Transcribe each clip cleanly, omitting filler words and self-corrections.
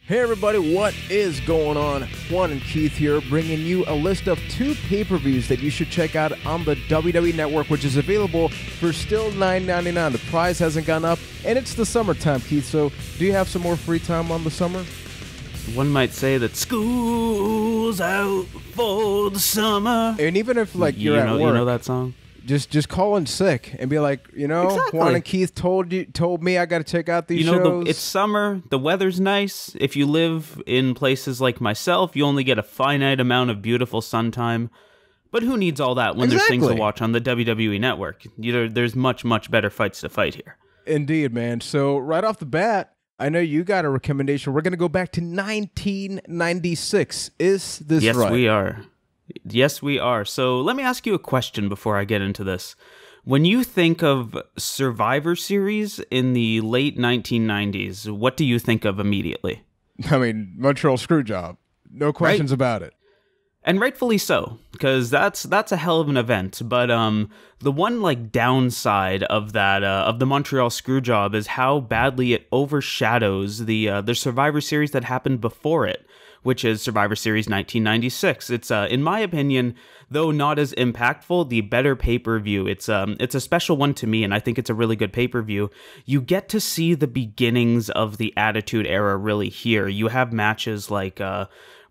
Hey everybody, what is going on? Juan and Keith here, bringing you a list of 2 pay-per-views that you should check out on the WWE Network, which is available for still $9.99. The price hasn't gone up, and it's the summertime, Keith, so do you have some more free time on the summer? One might say that school's out for the summer. And even if, like, you're at work... You know that song? Just call in sick and be like, Exactly. Juan and Keith told me I got to check out these shows. It's summer, the weather's nice. If you live in places like myself, you only get a finite amount of beautiful sun time. But who needs all that when there's things to watch on the WWE Network? There's much, much better fights to fight here. Indeed, man. So right off the bat, I know you got a recommendation. We're going to go back to 1996. Is this right? Yes, we are. Yes, we are. So let me ask you a question before I get into this. When you think of Survivor Series in the late 1990s, what do you think of immediately? I mean, Montreal Screwjob. No questions about it. And rightfully so, because that's a hell of an event. But the one downside of that of the Montreal Screwjob is how badly it overshadows the Survivor Series that happened before it, which is Survivor Series 1996. It's, in my opinion, though not as impactful, the better pay-per-view. It's a special one to me, and I think it's a really good pay-per-view. You get to see the beginnings of the Attitude Era really here. You have matches like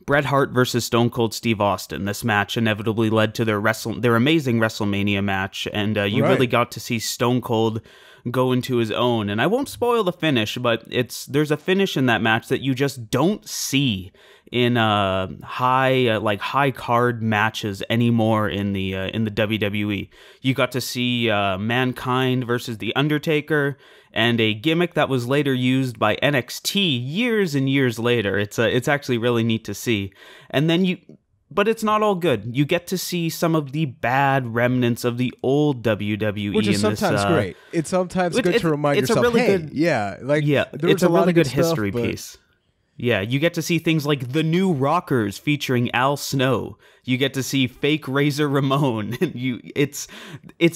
Bret Hart versus Stone Cold Steve Austin. This match inevitably led to their amazing WrestleMania match, and you really got to see Stone Cold go into his own. And I won't spoil the finish, but there's a finish in that match that you just don't see in high card matches anymore in the WWE. You got to see Mankind versus The Undertaker, and a gimmick that was later used by NXT years and years later. It's actually really neat to see. And then but it's not all good. You get to see some of the bad remnants of the old WWE, which is sometimes great. It's sometimes good to remind yourself, it's a really good history piece. Yeah, you get to see things like the New Rockers featuring Al Snow. You get to see fake Razor Ramon. It's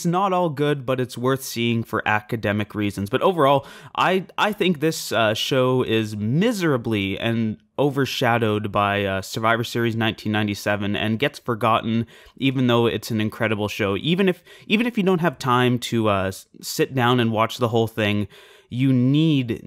not all good, but it's worth seeing for academic reasons. But overall, I think this show is miserably and overshadowed by Survivor Series 1997 and gets forgotten, even though it's an incredible show. Even if you don't have time to sit down and watch the whole thing, you need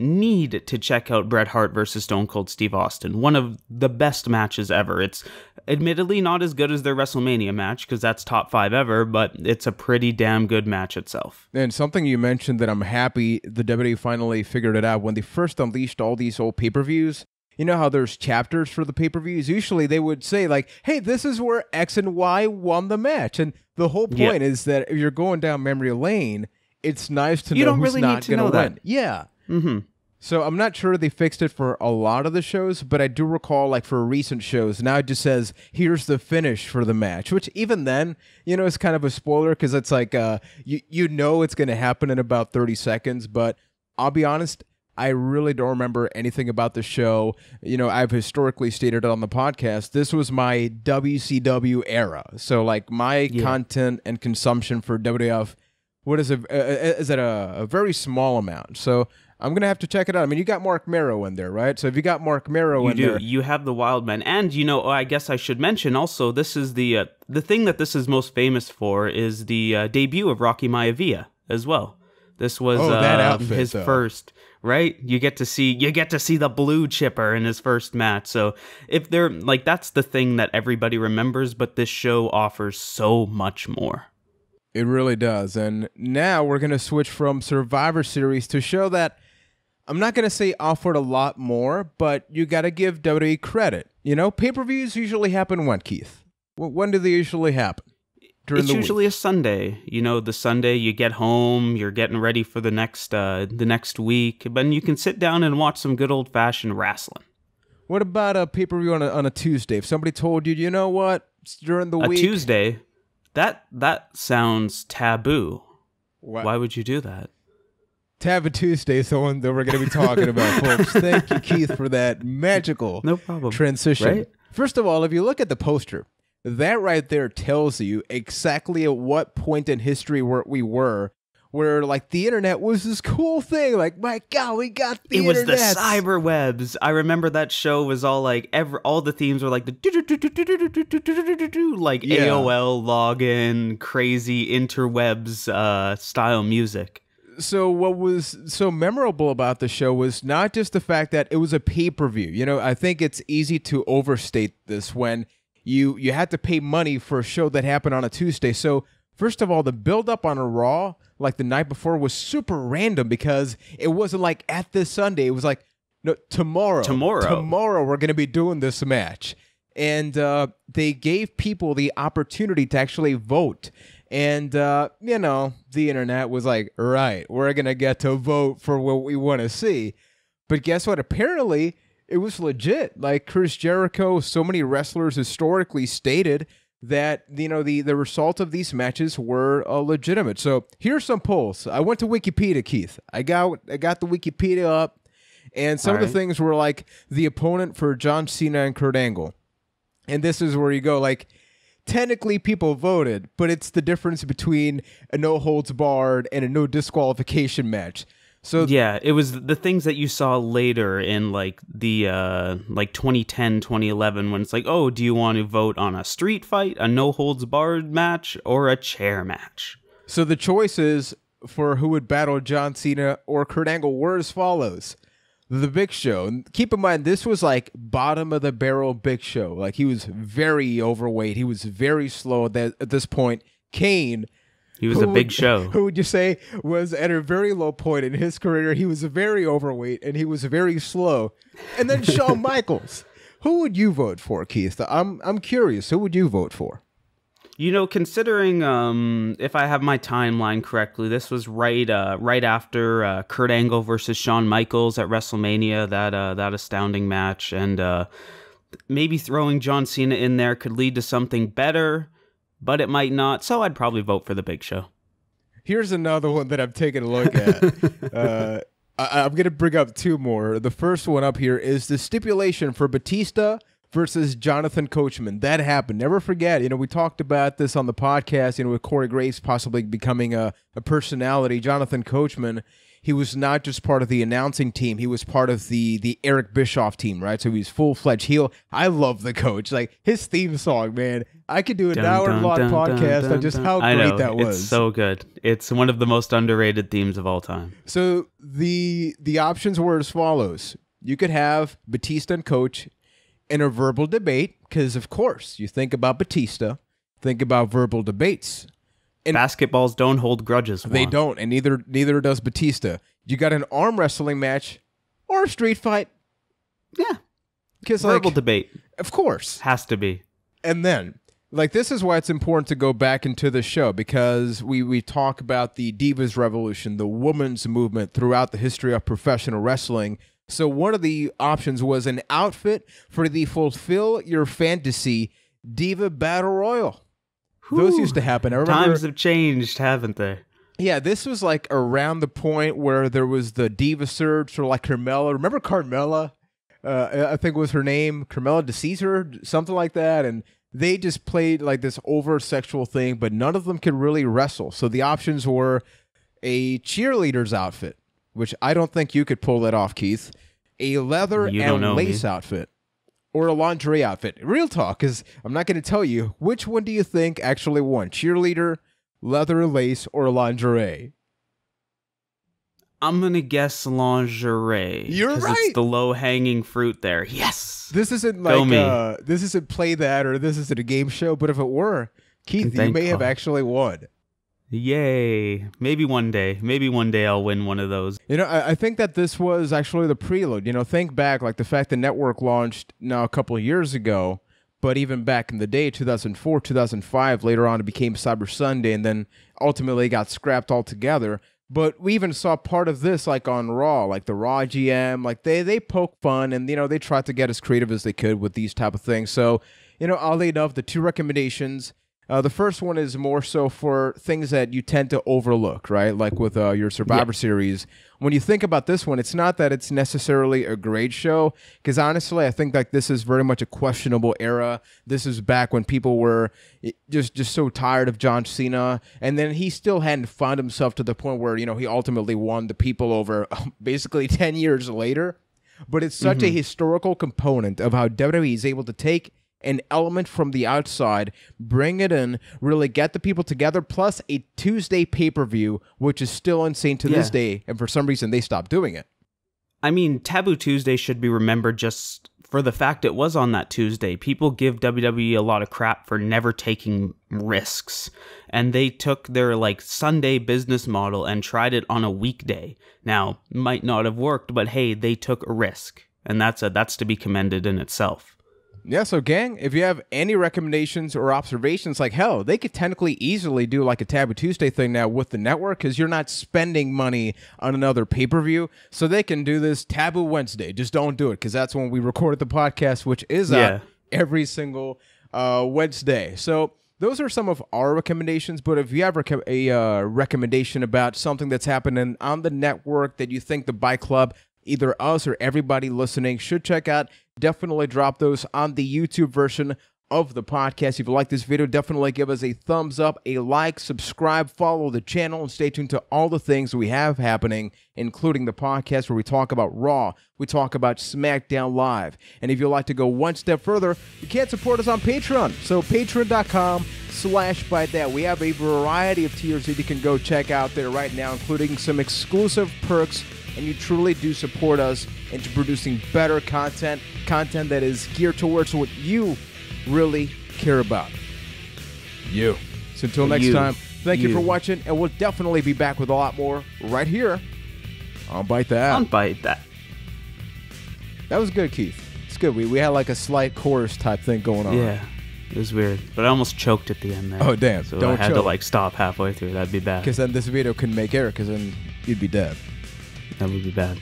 to check out Bret Hart versus Stone Cold Steve Austin. One of the best matches ever. It's admittedly not as good as their WrestleMania match, because that's top 5 ever, but it's a pretty damn good match itself. And something you mentioned that I'm happy the WWE finally figured it out. When they first unleashed all these old pay-per-views, you know how there's chapters for the pay-per-views? Usually they would say, like, hey, this is where X and Y won the match. And the whole point is that if you're going down memory lane, it's nice to know who's not going to win. Yeah. Mm-hmm. So I'm not sure they fixed it for a lot of the shows, but I do recall, like, for recent shows, now it just says, here's the finish for the match, which even then, is kind of a spoiler, because it's like, you know it's going to happen in about 30 seconds, but I'll be honest, I really don't remember anything about the show. I've historically stated it on the podcast, this was my WCW era. So, like, my content and consumption for WWF, is it a very small amount. So I'm going to have to check it out. I mean, you got Mark Merrow in there, right? So if you got Mark Merrow in there... You have the Wild Man. And, I guess I should mention also, this is the thing that this is most famous for is the debut of Rocky Maivia as well. This was that outfit, his first... Right? You get to see the blue chipper in his first match. So if they're that's the thing that everybody remembers, but this show offers so much more. It really does. And now we're going to switch from Survivor Series to a show that I'm not going to say offered a lot more, but you got to give WWE credit. Pay-per-views usually happen when, Keith? When do they usually happen? It's usually a Sunday. The Sunday you get home, you're getting ready for the next week, but you can sit down and watch some good old-fashioned wrestling. What about a pay-per-view on a Tuesday? If somebody told you, you know what, it's during the week... A Tuesday? That sounds taboo. What? Why would you do that? Taboo Tuesday is the one that we're going to be talking about, folks. Thank you, Keith, for that magical transition. Right? First of all, if you look at the poster, that right there tells you exactly at what point in history we were where like the internet was this cool thing. Like, my God, we got the internet. It was the cyberwebs. I remember that show was all like all the themes were like the like AOL login, crazy interwebs style music. So what was so memorable about the show was not just the fact that it was a pay-per-view. You know, I think it's easy to overstate this when you had to pay money for a show that happened on a Tuesday. So first of all, the build-up on a Raw, like the night before, was super random because it wasn't like at this Sunday. It was like, no, tomorrow we're going to be doing this match. And they gave people the opportunity to actually vote. And, you know, the internet was like, right, we're going to get to vote for what we want to see. But guess what? Apparently, it was legit. Like Chris Jericho, so many wrestlers historically stated that, you know, the result of these matches were legitimate. So here's some polls. I went to Wikipedia, Keith. I got the Wikipedia up, and some of the things were like the opponent for John Cena and Kurt Angle. And this is where you go, like, technically people voted, but it's the difference between a no holds barred and a no disqualification match. So yeah, it was the things that you saw later in like the like 2010, 2011 when it's like, oh, do you want to vote on a street fight, a no holds barred match, or a chair match? So the choices for who would battle John Cena or Kurt Angle were as follows. The Big Show. And keep in mind, this was like bottom of the barrel Big Show. Like, he was very overweight. He was very slow at this point. Kane. He was a Big Show. Who would you say was at a very low point in his career? He was very overweight and he was very slow. And then Shawn Michaels. Who would you vote for, Keith? I'm curious. Who would you vote for? You know, considering if I have my timeline correctly, this was right after Kurt Angle versus Shawn Michaels at WrestleMania, that astounding match, and maybe throwing John Cena in there could lead to something better, but it might not. So I'd probably vote for the Big Show. Here's another one that I'm taking a look at. I'm going to bring up two more. The first one up here is the stipulation for Batista versus Jonathan Coachman. That happened. Never forget, you know, we talked about this on the podcast, you know, with Corey Graves possibly becoming a personality. Jonathan Coachman, he was not just part of the announcing team, he was part of the Eric Bischoff team, right? So he's full-fledged heel. I love the Coach. Like, his theme song, man. I could do an hour-long podcast on just how great that was. It's so good. It's one of the most underrated themes of all time. So the options were as follows. You could have Batista and Coach in a verbal debate, because of course you think about Batista, think about verbal debates. And basketballs don't hold grudges. They don't, and neither does Batista. You got an arm wrestling match or a street fight. Yeah, because verbal debate, of course, has to be. And then, like, this is why it's important to go back into the show, because we talk about the Divas Revolution, the women's movement throughout the history of professional wrestling. So one of the options was an outfit for the Fulfill Your Fantasy Diva Battle Royal. Those used to happen. I remember, times have changed, haven't they? Yeah, this was like around the point where there was the Diva Surge for like Carmella. Remember Carmella? I think was her name. Carmella de Caesar, something like that. And they just played like this over-sexual thing, but none of them could really wrestle. So the options were a cheerleader's outfit, which I don't think you could pull that off, Keith. A leather and lace outfit. Or a lingerie outfit. Real talk, because I'm not going to tell you. Which one do you think actually won? Cheerleader, leather, lace, or lingerie? I'm going to guess lingerie. You're right. It's the low-hanging fruit there. Yes. This isn't like, this isn't Play That or this isn't a game show, but if it were, Keith, you may have actually won. Yay. Maybe one day. Maybe one day I'll win one of those. You know, I think that this was actually the prelude. You know, think back, like the fact the network launched now a couple of years ago, but even back in the day, 2004, 2005, later on it became Cyber Sunday and then ultimately got scrapped altogether. But we even saw part of this like on Raw, like the Raw GM, like they poke fun and, you know, they tried to get as creative as they could with these type of things. So, you know, oddly enough, the two recommendations The first one is more so for things that you tend to overlook, right? Like with your Survivor Series. When you think about this one, it's not that it's necessarily a great show, because honestly, I think like this is very much a questionable era. This is back when people were just so tired of John Cena, and then he still hadn't found himself to the point where, you know, he ultimately won the people over basically 10 years later. But it's such a historical component of how WWE is able to take an element from the outside, bring it in, really get the people together, plus a Tuesday pay-per-view, which is still insane to this day, and for some reason they stopped doing it. I mean, Taboo Tuesday should be remembered just for the fact it was on that Tuesday. People give WWE a lot of crap for never taking risks, and they took their like Sunday business model and tried it on a weekday. Now, might not have worked, but hey, they took a risk, and that's to be commended in itself. Yeah, so gang, if you have any recommendations or observations, like hell, they could technically easily do like a Taboo Tuesday thing now with the network, because you're not spending money on another pay-per-view, so they can do this Taboo Wednesday. Just don't do it, because that's when we recorded the podcast, which is out every single Wednesday. So those are some of our recommendations, but if you have a recommendation about something that's happening on the network that you think the Bike Club, either us or everybody listening, should check out, definitely drop those on the YouTube version of the podcast. If you like this video, definitely give us a thumbs up, a like, subscribe, follow the channel, and stay tuned to all the things we have happening, including the podcast where we talk about Raw, we talk about SmackDown Live. And if you'd like to go one step further, you can support us on Patreon. So patreon.com/ByThat. We have a variety of tiers that you can go check out there right now, including some exclusive perks, and you truly do support us into producing better content that is geared towards what you really care about. You. So until next time, thank you for watching, and we'll definitely be back with a lot more right here on Bite That. On Bite That. That was good, Keith. It's good. We had like a slight chorus type thing going on. Yeah, it was weird, but I almost choked at the end there. Oh damn! So Don't I had choke. to like stop halfway through. That'd be bad. Because then this video couldn't make air, because then you'd be dead. That would be bad.